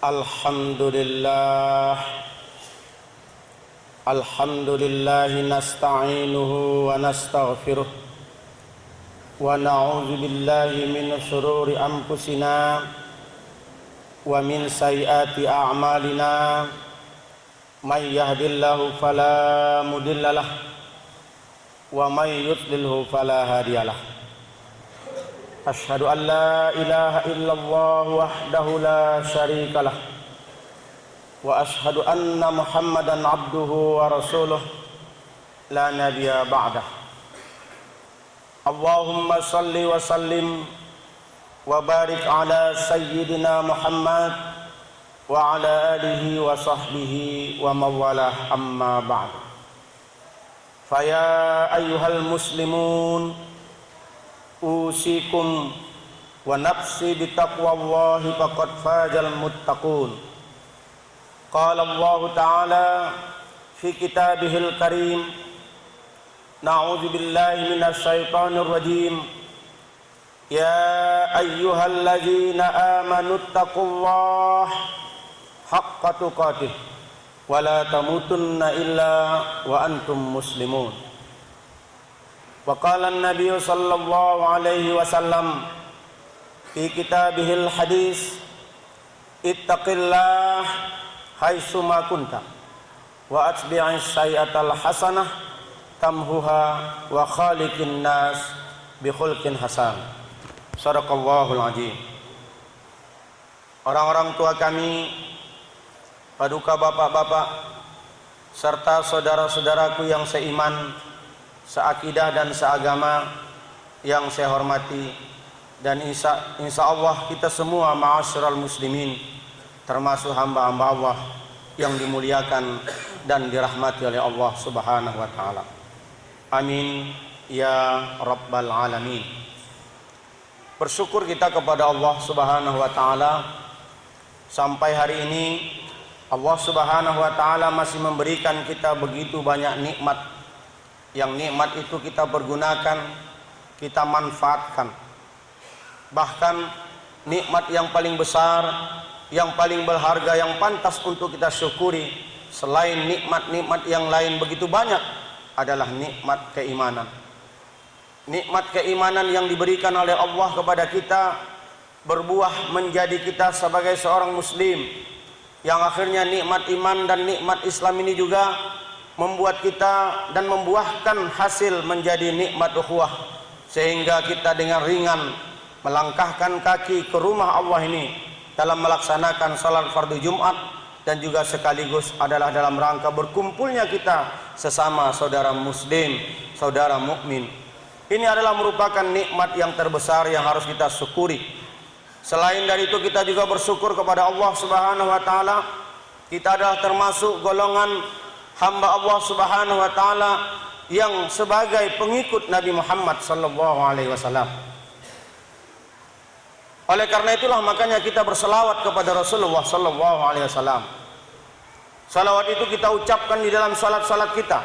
Alhamdulillah nasta'inuhu wa nastaghfiruh wa na'udzu billahi min shururi anfusina wa min sayyiati a'malina may yahdihillahu fala mudhillalah wa may yudlilhu fala hadiyalah. Asyhadu an la ilaha illallah wahdahu la syarikalah wa asyhadu anna Muhammadan abduhu wa rasuluh la nabiyya ba'dah. Allahumma salli wa sallim wa barik ala sayyidina Muhammad wa ala alihi wa sahbihi wa mawalah, amma ba'd. Faya ayyuhal muslimun usikum wa nafsi bitaqwallahi faqad fazal muttaqun. Qala Allah Ta'ala fi kitabihil karim, na'udzu billahi minasy syaithanir rajim. Ya ayyuhalladzina amanu taqullaha haqqa tuqatih wa la tamutunna illa wa antum muslimun. Wa qala an-nabiy sallallahu alaihi wasallam fi kitabihil hadis, ittaqillah haitsu ma kunta wa atbi'is sayyi'atal hasanah tamhuha wa khaliqin nas bi khulqin hasan. Shadaqallahul azim. Orang-orang tua kami, paduka bapak-bapak serta saudara-saudaraku yang seiman, seakidah dan seagama yang saya hormati, dan insya Allah kita semua ma'asyiral muslimin termasuk hamba-hamba Allah yang dimuliakan dan dirahmati oleh Allah Subhanahu wa taala. Amin ya rabbal alamin. Bersyukur kita kepada Allah Subhanahu wa taala sampai hari ini Allah Subhanahu wa taala masih memberikan kita begitu banyak nikmat. Yang nikmat itu kita pergunakan, kita manfaatkan. Bahkan nikmat yang paling besar, yang paling berharga, yang pantas untuk kita syukuri selain nikmat-nikmat yang lain begitu banyak adalah nikmat keimanan. Nikmat keimanan yang diberikan oleh Allah kepada kita berbuah menjadi kita sebagai seorang muslim, yang akhirnya nikmat iman dan nikmat Islam ini juga membuat kita dan membuahkan hasil menjadi nikmat ukhuwah, sehingga kita dengan ringan melangkahkan kaki ke rumah Allah ini dalam melaksanakan salat fardu Jumat, dan juga sekaligus adalah dalam rangka berkumpulnya kita sesama saudara muslim, saudara mukmin. Ini adalah merupakan nikmat yang terbesar yang harus kita syukuri. Selain dari itu kita juga bersyukur kepada Allah Subhanahu wa taala. Kita adalah termasuk golongan hamba Allah Subhanahu wa taala yang sebagai pengikut Nabi Muhammad sallallahu alaihi wasallam. Oleh karena itulah makanya kita berselawat kepada Rasulullah sallallahu alaihi wasallam. Salawat itu kita ucapkan di dalam salat-salat kita,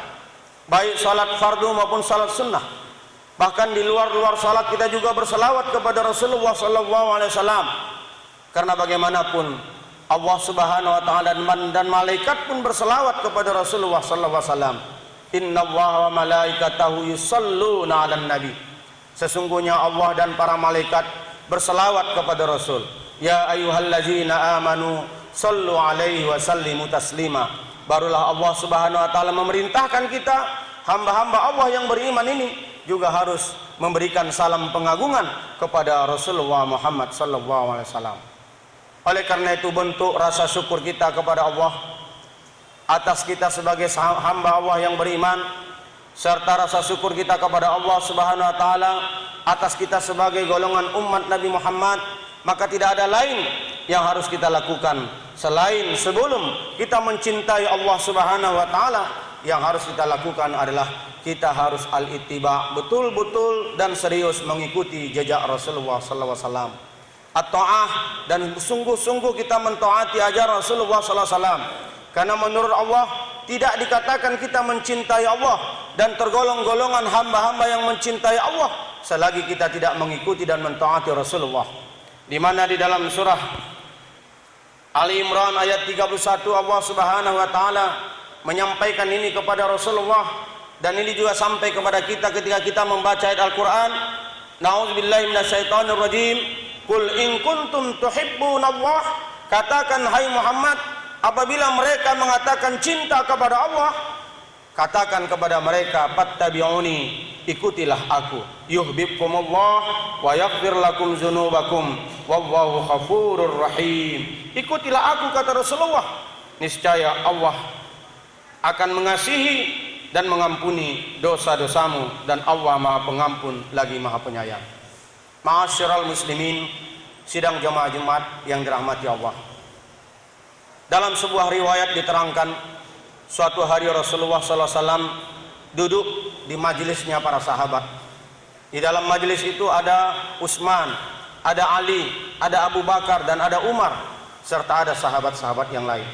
baik salat fardu maupun salat sunnah. Bahkan di luar salat kita juga berselawat kepada Rasulullah sallallahu alaihi wasallam. Karena bagaimanapun Allah Subhanahu wa taala dan malaikat pun berselawat kepada Rasulullah sallallahu alaihi wasallam. Innallaha wa malaikatahu yusholluna 'alan nabi. Sesungguhnya Allah dan para malaikat berselawat kepada Rasul. Ya ayyuhallazina amanu shallu 'alaihi wa sallimu taslima. Barulah Allah Subhanahu wa taala memerintahkan kita, hamba-hamba Allah yang beriman ini juga harus memberikan salam pengagungan kepada Rasulullah Muhammad sallallahu alaihi wasallam. Oleh karena itu bentuk rasa syukur kita kepada Allah atas kita sebagai hamba Allah yang beriman, serta rasa syukur kita kepada Allah Subhanahu wa taala atas kita sebagai golongan umat Nabi Muhammad, maka tidak ada lain yang harus kita lakukan selain sebelum kita mencintai Allah Subhanahu wa taala. Yang harus kita lakukan adalah kita harus al-ittiba, betul-betul dan serius mengikuti jejak Rasulullah sallallahu alaihi wasallam. At-ta'ah, dan sungguh-sungguh kita mentaati ajaran Rasulullah sallallahu alaihi wasallam. Karena menurut Allah tidak dikatakan kita mencintai Allah dan tergolong golongan hamba-hamba yang mencintai Allah selagi kita tidak mengikuti dan mentaati Rasulullah. Di mana di dalam surah Ali Imran ayat 31 Allah Subhanahu wa taala menyampaikan ini kepada Rasulullah, dan ini juga sampai kepada kita ketika kita membaca ayat Al-Qur'an. Nauzubillahi minasyaitonir rajim. Qul in kuntum tuhibbunallah, katakan hai Muhammad, apabila mereka mengatakan cinta kepada Allah, katakan kepada mereka, fattabi'uni, ikutilah aku, yuhibbukumullah wa yaghfir lakum dzunubakum wallahu ghafurur rahim. Ikutilah aku, kata Rasulullah, niscaya Allah akan mengasihi dan mengampuni dosa-dosamu, dan Allah Maha Pengampun lagi Maha Penyayang. Ma'asyiral muslimin, sidang jemaah Jumat yang dirahmati Allah. Dalam sebuah riwayat diterangkan, suatu hari Rasulullah SAW duduk di majelisnya para sahabat. Di dalam majelis itu ada Utsman, ada Ali, ada Abu Bakar, dan ada Umar, serta ada sahabat-sahabat yang lain.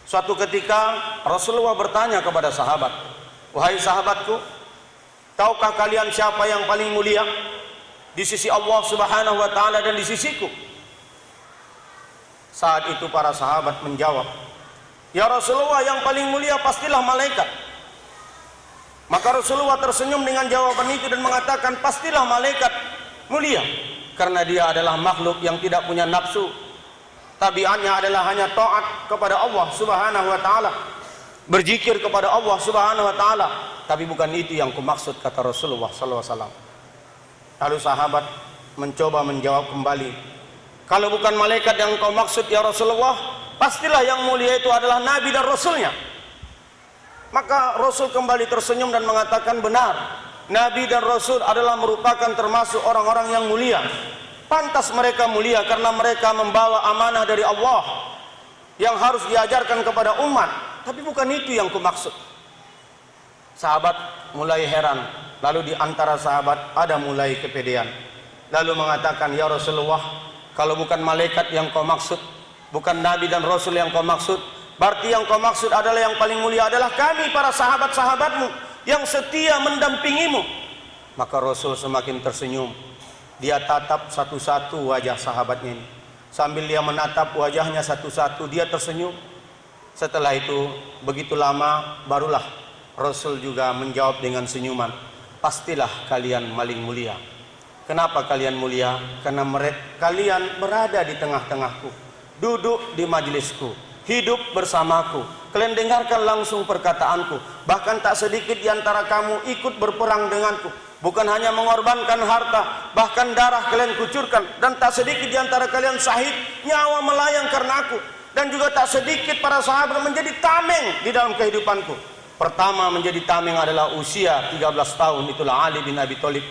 Suatu ketika Rasulullah bertanya kepada sahabat, wahai sahabatku, tahukah kalian siapa yang paling mulia di sisi Allah Subhanahu wa taala dan di sisiku? Saat itu para sahabat menjawab, ya Rasulullah, yang paling mulia pastilah malaikat. Maka Rasulullah tersenyum dengan jawaban itu dan mengatakan, pastilah malaikat mulia, karena dia adalah makhluk yang tidak punya nafsu. Tabiatnya adalah hanya taat kepada Allah Subhanahu wa taala, berzikir kepada Allah Subhanahu wa taala. Tapi bukan itu yang kumaksud, kata Rasulullah sallallahu alaihi wasallam. Lalu sahabat mencoba menjawab kembali, kalau bukan malaikat yang kau maksud ya Rasulullah, pastilah yang mulia itu adalah Nabi dan Rasulnya. Maka Rasul kembali tersenyum dan mengatakan, benar, Nabi dan Rasul adalah merupakan termasuk orang-orang yang mulia. Pantas mereka mulia karena mereka membawa amanah dari Allah yang harus diajarkan kepada umat. Tapi bukan itu yang kumaksud. Sahabat mulai heran. Lalu di antara sahabat ada mulai kepedean. Lalu mengatakan, ya Rasulullah, kalau bukan malaikat yang kau maksud, bukan Nabi dan Rasul yang kau maksud, berarti yang kau maksud adalah yang paling mulia adalah kami para sahabat-sahabatmu yang setia mendampingimu. Maka Rasul semakin tersenyum. Dia tatap satu-satu wajah sahabatnya ini. Sambil dia menatap wajahnya satu-satu, dia tersenyum. Setelah itu, begitu lama barulah Rasul juga menjawab dengan senyuman, pastilah kalian paling mulia. Kenapa kalian mulia? Karena kalian berada di tengah-tengahku, duduk di majelisku, hidup bersamaku, kalian dengarkan langsung perkataanku. Bahkan tak sedikit di antara kamu ikut berperang denganku. Bukan hanya mengorbankan harta, bahkan darah kalian kucurkan. Dan tak sedikit di antara kalian syahid, nyawa melayang karena aku. Dan juga tak sedikit para sahabat menjadi tameng di dalam kehidupanku. Pertama menjadi tameng adalah usia 13 tahun, itulah Ali bin Abi Thalib,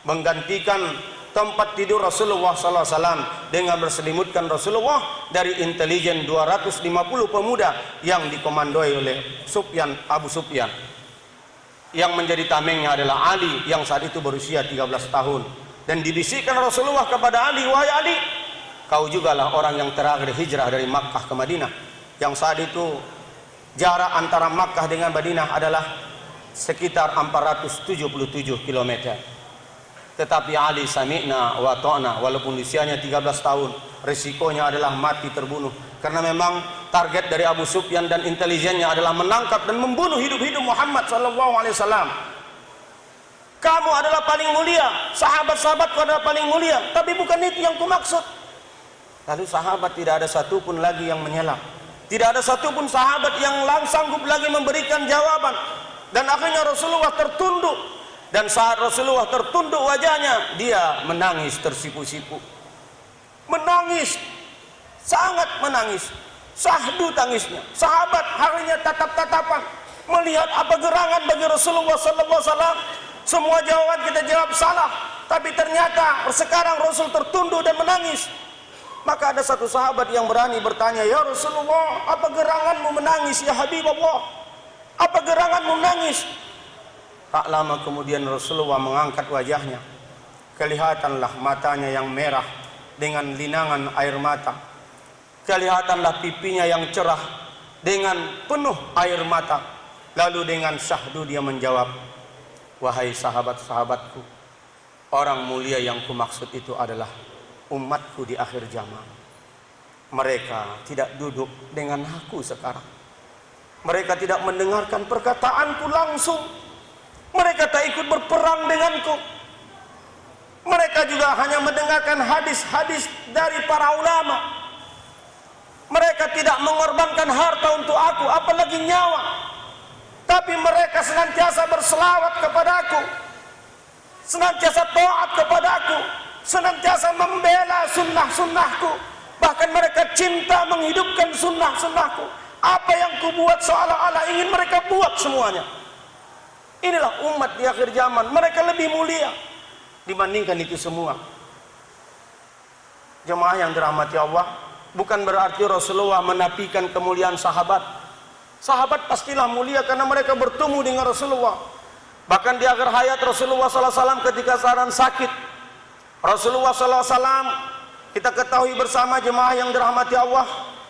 menggantikan tempat tidur Rasulullah SAW dengan berselimutkan Rasulullah dari intelijen 250 pemuda yang dikomandoi oleh Abu Sufyan. Yang menjadi tamengnya adalah Ali yang saat itu berusia 13 tahun. Dan dibisikkan Rasulullah kepada Ali, wahai Ali, kau jugalah orang yang terakhir hijrah dari Makkah ke Madinah. Yang saat itu jarak antara Makkah dengan Madinah adalah sekitar 477 km. Tetapi Ali sami'na wa ta'na, walaupun usianya 13 tahun, risikonya adalah mati terbunuh. Karena memang target dari Abu Sufyan dan intelijennya adalah menangkap dan membunuh hidup-hidup Muhammad SAW. Kamu adalah paling mulia, sahabat-sahabatku adalah paling mulia, tapi bukan itu yang kumaksud. Lalu sahabat tidak ada satupun lagi yang menyela. Tidak ada satupun sahabat yang sanggup lagi memberikan jawaban. Dan akhirnya Rasulullah tertunduk. Dan saat Rasulullah tertunduk wajahnya, dia menangis tersipu-sipu. Menangis, sangat menangis. Syahdu tangisnya. Sahabat harinya tatap-tatapan, melihat apa gerangan bagi Rasulullah SAW. Semua jawaban kita jawab salah, tapi ternyata sekarang Rasul tertunduk dan menangis. Maka ada satu sahabat yang berani bertanya, ya Rasulullah, apa geranganmu menangis ya Habib Allah? Apa geranganmu menangis? Tak lama kemudian Rasulullah mengangkat wajahnya. Kelihatanlah matanya yang merah dengan linangan air mata. Kelihatanlah pipinya yang cerah dengan penuh air mata. Lalu dengan syahdu dia menjawab, wahai sahabat-sahabatku, orang mulia yang kumaksud itu adalah umatku di akhir zaman. Mereka tidak duduk dengan aku sekarang. Mereka tidak mendengarkan perkataanku langsung. Mereka tak ikut berperang denganku. Mereka juga hanya mendengarkan hadis-hadis dari para ulama. Mereka tidak mengorbankan harta untuk aku, apalagi nyawa. Tapi mereka senantiasa berselawat kepadaku, senantiasa taat kepadaku, senantiasa membela sunnah-sunnahku. Bahkan mereka cinta menghidupkan sunnah-sunnahku. Apa yang kubuat seolah-olah ingin mereka buat semuanya. Inilah umat di akhir zaman. Mereka lebih mulia dibandingkan itu semua. Jemaah yang dirahmati Allah, bukan berarti Rasulullah menafikan kemuliaan sahabat. Sahabat pastilah mulia karena mereka bertemu dengan Rasulullah. Bahkan di akhir hayat Rasulullah SAW ketika sedang sakit, Rasulullah SAW, kita ketahui bersama jemaah yang dirahmati Allah,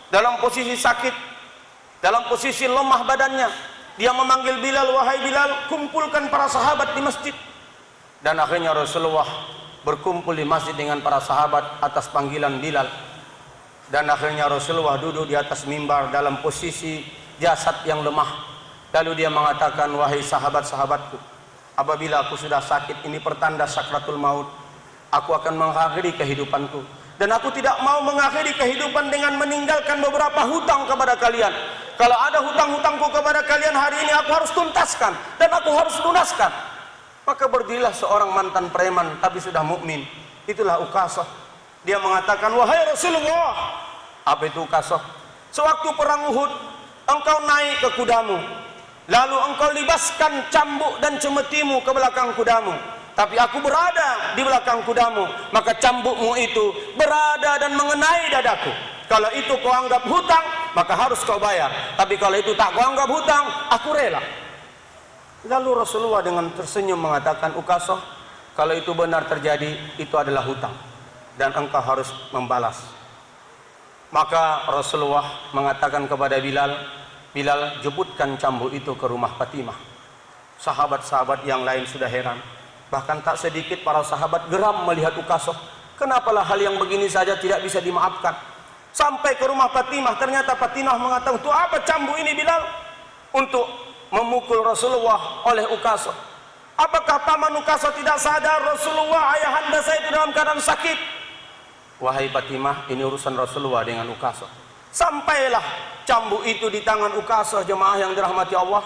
dalam posisi sakit, dalam posisi lemah badannya, dia memanggil Bilal, wahai Bilal, kumpulkan para sahabat di masjid. Dan akhirnya Rasulullah berkumpul di masjid dengan para sahabat atas panggilan Bilal. Dan akhirnya Rasulullah duduk di atas mimbar dalam posisi jasad yang lemah. Lalu dia mengatakan, wahai sahabat-sahabatku, apabila aku sudah sakit, ini pertanda sakratul maut. Aku akan mengakhiri kehidupanku. Dan aku tidak mau mengakhiri kehidupan dengan meninggalkan beberapa hutang kepada kalian. Kalau ada hutang-hutangku kepada kalian hari ini, aku harus tuntaskan dan aku harus lunaskan. Maka berdirilah seorang mantan preman tapi sudah mukmin. Itulah Ukasah. Dia mengatakan, wahai Rasulullah. Apa itu Ukasah? Sewaktu perang Uhud, engkau naik ke kudamu, lalu engkau libaskan cambuk dan cemetimu ke belakang kudamu. Tapi aku berada di belakang kudamu, maka cambukmu itu berada dan mengenai dadaku. Kalau itu kau anggap hutang, maka harus kau bayar. Tapi kalau itu tak kau anggap hutang, aku rela. Lalu Rasulullah dengan tersenyum mengatakan, Ukasah, kalau itu benar terjadi, itu adalah hutang dan engkau harus membalas. Maka Rasulullah mengatakan kepada Bilal, Bilal, jemputkan cambuk itu ke rumah Fatimah. Sahabat-sahabat yang lain sudah heran. Bahkan tak sedikit para sahabat geram melihat Ukasah. Kenapalah hal yang begini saja tidak bisa dimaafkan. Sampai ke rumah Fatimah, ternyata Fatimah mengatakan, untuk apa cambuk ini Bilal? Untuk memukul Rasulullah oleh Ukasah. Apakah paman Ukasah tidak sadar Rasulullah ayahanda saya itu dalam keadaan sakit? Wahai Fatimah, ini urusan Rasulullah dengan Ukasah. Sampailah cambuk itu di tangan Ukasah, jemaah yang dirahmati Allah.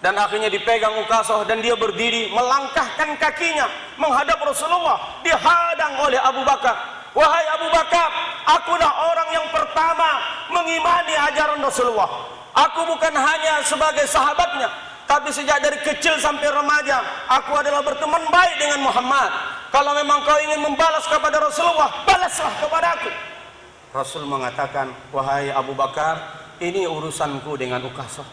Dan akhirnya dipegang Ukasah dan dia berdiri melangkahkan kakinya menghadap Rasulullah, dihadang oleh Abu Bakar. Wahai Abu Bakar, akulah orang yang pertama mengimani ajaran Rasulullah. Aku bukan hanya sebagai sahabatnya, tapi sejak dari kecil sampai remaja, aku adalah berteman baik dengan Muhammad. Kalau memang kau ingin membalas kepada Rasulullah, balaslah kepada aku. Rasul mengatakan, wahai Abu Bakar, ini urusanku dengan Ukasah.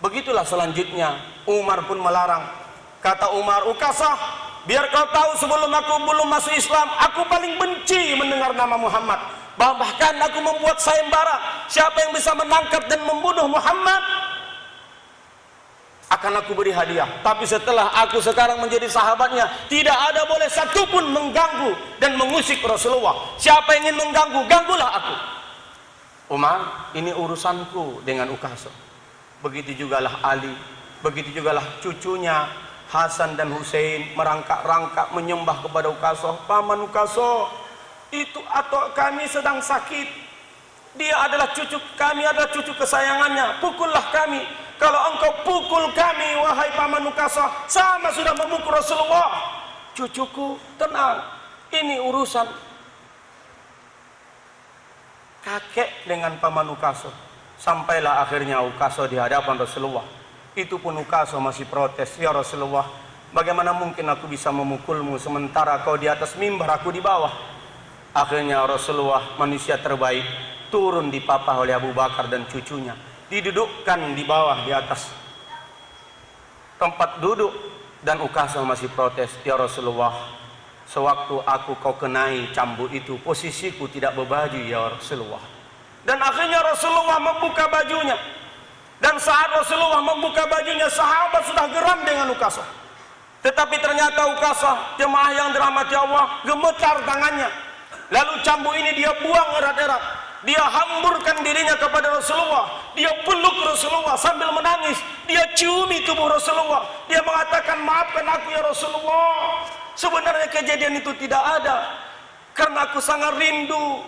Begitulah selanjutnya Umar pun melarang. Kata Umar, Ukasah, biar kau tahu sebelum aku belum masuk Islam, aku paling benci mendengar nama Muhammad. Bahkan aku membuat sayembara, siapa yang bisa menangkap dan membunuh Muhammad, akan aku beri hadiah. Tapi setelah aku sekarang menjadi sahabatnya, tidak ada boleh satupun mengganggu dan mengusik Rasulullah. Siapa yang ingin mengganggu, ganggulah aku. Umar, ini urusanku dengan Ukasah. Begitu jugalah Ali, begitu jugalah cucunya Hasan dan Hussein merangkak-rangkak menyembah kepada Ukasah. Paman Ukasah, itu atau kami sedang sakit. Dia adalah cucu kami, adalah cucu kesayangannya. Pukullah kami. Kalau engkau pukul kami, wahai paman Ukasah, sama sudah memukul Rasulullah. Cucuku, tenang. Ini urusan kakek dengan paman Ukasah. Sampailah akhirnya Ukasah di hadapan Rasulullah. Itu pun Ukasah masih protes, ya Rasulullah, bagaimana mungkin aku bisa memukulmu sementara kau di atas mimbar, aku di bawah. Akhirnya Rasulullah, manusia terbaik, turun dipapah oleh Abu Bakar dan cucunya, didudukkan di bawah di atas tempat duduk. Dan Ukasah masih protes, ya Rasulullah, sewaktu aku kau kenai cambuk itu, posisiku tidak berbaju ya Rasulullah. Dan akhirnya Rasulullah membuka bajunya. Dan saat Rasulullah membuka bajunya, sahabat sudah geram dengan Ukasah. Tetapi ternyata Ukasah, jemaah yang dirahmati Allah, gemetar tangannya. Lalu cambuk ini dia buang erat-erat. Dia hamburkan dirinya kepada Rasulullah. Dia peluk Rasulullah sambil menangis. Dia ciumi tubuh Rasulullah. Dia mengatakan, maafkan aku ya Rasulullah. Sebenarnya kejadian itu tidak ada. Karena aku sangat rindu,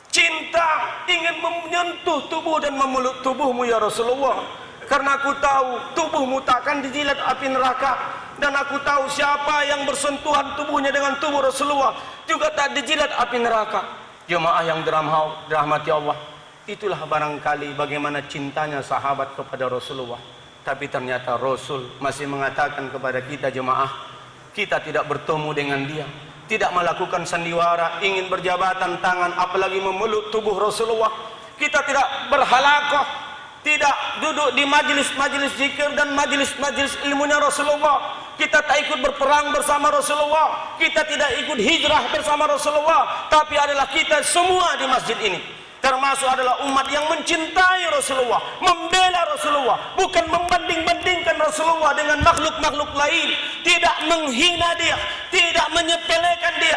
cinta, ingin menyentuh tubuh dan memeluk tubuhmu ya Rasulullah. Karena aku tahu tubuhmu takkan dijilat api neraka. Dan aku tahu siapa yang bersentuhan tubuhnya dengan tubuh Rasulullah juga tak dijilat api neraka. Jemaah yang dirahmati Allah, itulah barangkali bagaimana cintanya sahabat kepada Rasulullah. Tapi ternyata Rasul masih mengatakan kepada kita jemaah, kita tidak bertemu dengan dia, tidak melakukan sandiwara, ingin berjabatan tangan, apalagi memeluk tubuh Rasulullah. Kita tidak berhalaqah, tidak duduk di majelis-majelis zikir dan majelis-majelis ilmunya Rasulullah. Kita tak ikut berperang bersama Rasulullah. Kita tidak ikut hijrah bersama Rasulullah. Tapi adalah kita semua di masjid ini, termasuk adalah umat yang mencintai Rasulullah, membela Rasulullah, bukan membanding-bandingkan Rasulullah dengan makhluk-makhluk lain, tidak menghina dia, tidak menyepelekan dia.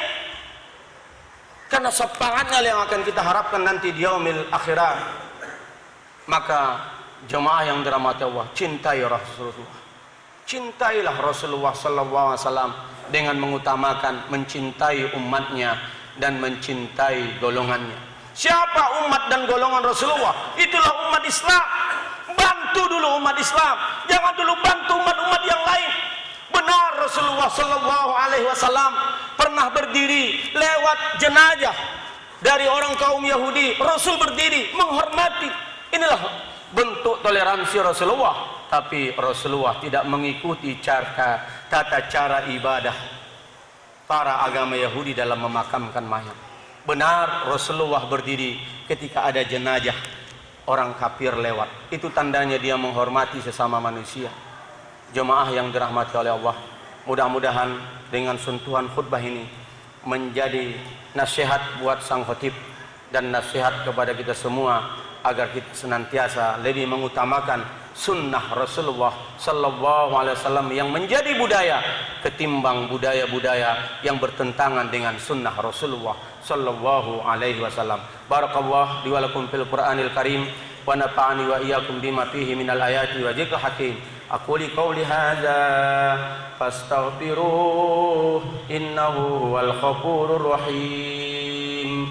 Karena sepahatnya yang akan kita harapkan nanti di yaumil akhirat. Maka jemaah yang dirahmati Allah, cintai Rasulullah. Cintailah Rasulullah sallallahu alaihi wasallam dengan mengutamakan mencintai umatnya dan mencintai golongannya. Siapa umat dan golongan Rasulullah? Itulah umat Islam. Bantu dulu umat Islam, jangan dulu bantu umat-umat yang lain. Benar Rasulullah sallallahu alaihi wasallam pernah berdiri lewat jenazah dari orang kaum Yahudi. Rasul berdiri menghormati. Inilah bentuk toleransi Rasulullah. Tapi Rasulullah tidak mengikuti tata cara ibadah para agama Yahudi dalam memakamkan mayat. Benar Rasulullah berdiri ketika ada jenazah orang kafir lewat. Itu tandanya dia menghormati sesama manusia. Jemaah yang dirahmati oleh Allah, mudah-mudahan dengan sentuhan khutbah ini menjadi nasihat buat sang khatib dan nasihat kepada kita semua agar kita senantiasa lebih mengutamakan sunnah Rasulullah sallallahu alaihi wasallam yang menjadi budaya ketimbang budaya-budaya yang bertentangan dengan sunnah Rasulullah sallallahu alaihi wasallam. Barakallahu li wa lakum fil Qur'anil Karim wa nafa'ani wa iyyakum bima fihi minal ayati wa dzikril hakim. Aquli qawli hadza fastaghfiruh innahu huwal ghafurur rahim.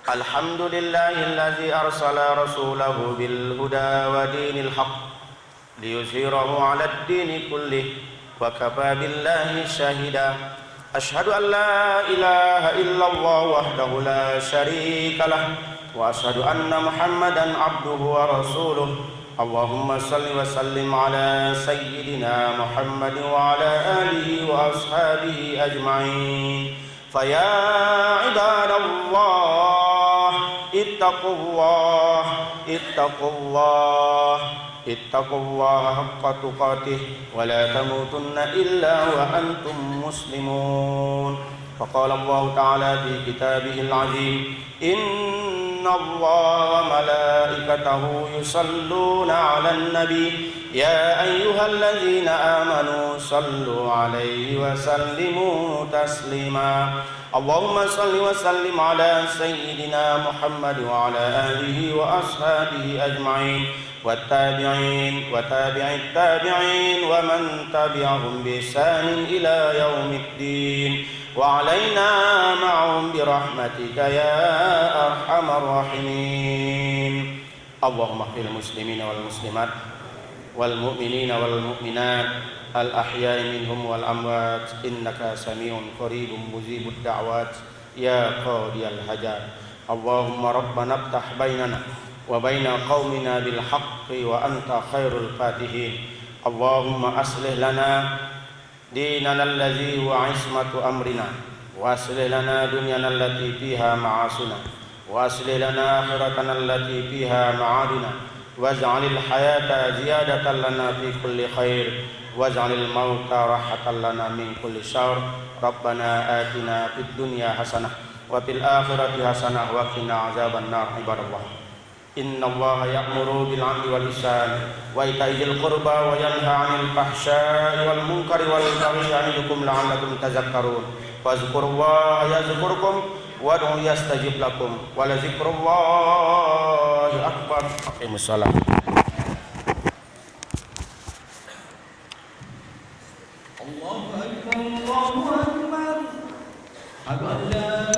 Alhamdulillahilladzi arsala rasulahu bil huda wa dinil haqq liyuzhirahu 'alad dini kullih wa kafa billahi shahida. Asyhadu an la ilaha illallah wahdahu la syarika lah wa asyhadu anna Muhammadan 'abduhu wa rasuluh. Allahumma salli wa sallim ala sayyidina Muhammad wa ala alihi wa ashabihi ajma'in. Faya ibadallah ittaqullah haqqa tuqatih wa la tamutunna illa wa antum muslimun. Faqala Allah ta'ala fi kitabihil azim, inna Allah wa malaikatahu yusalluna 'alan nabi ya ayyuhalladzina amanu sallu 'alaihi wa sallimu taslima. Allahumma salli wa sallim ala sayyidina Muhammad wa ala alihi wa ashabihi ajma'in wattabi'in wa tabi'it tabi'in wa man tabi'ahum bi ihsanin ila yaumiddin. وعلينا معهم برحمتك يا أرحم الراحمين. اللهم اغفر للمسلمين والمسلمات والمؤمنين والمؤمنات الأحياء منهم والأموات إنك سميع قريب مجيب الدعوات يا قاضي الحاجات. اللهم ربنا افتح بيننا وبين قومنا بالحق وأنت خير الفاتحين. اللهم أصلح لنا ديننا الذي هو عصمة أمرنا وأصلح لنا دنيانا التي فيها معاصنا وأصلح لنا آخرتنا التي فيها معادنا واجعل الحياة زيادة لنا في كل خير واجعل الموت راحة لنا من كل شر. ربنا آتنا في الدنيا حسنة وفي الآخرة حسنة وقنا عذاب النار. عباد الله Innallaha ya'muru bil 'adli wal ihsan wa ita'i dzil qurba wa yanha 'anil fahsya'i wal munkari wal baghi ya'idukum la'allakum tadhakkarun. Fadhkurullaha yadhkurkum wad'u yastajib lakum wa la dzikrullahi akbar. Aqimus shalah. Allahu akbar, Allahu akbar.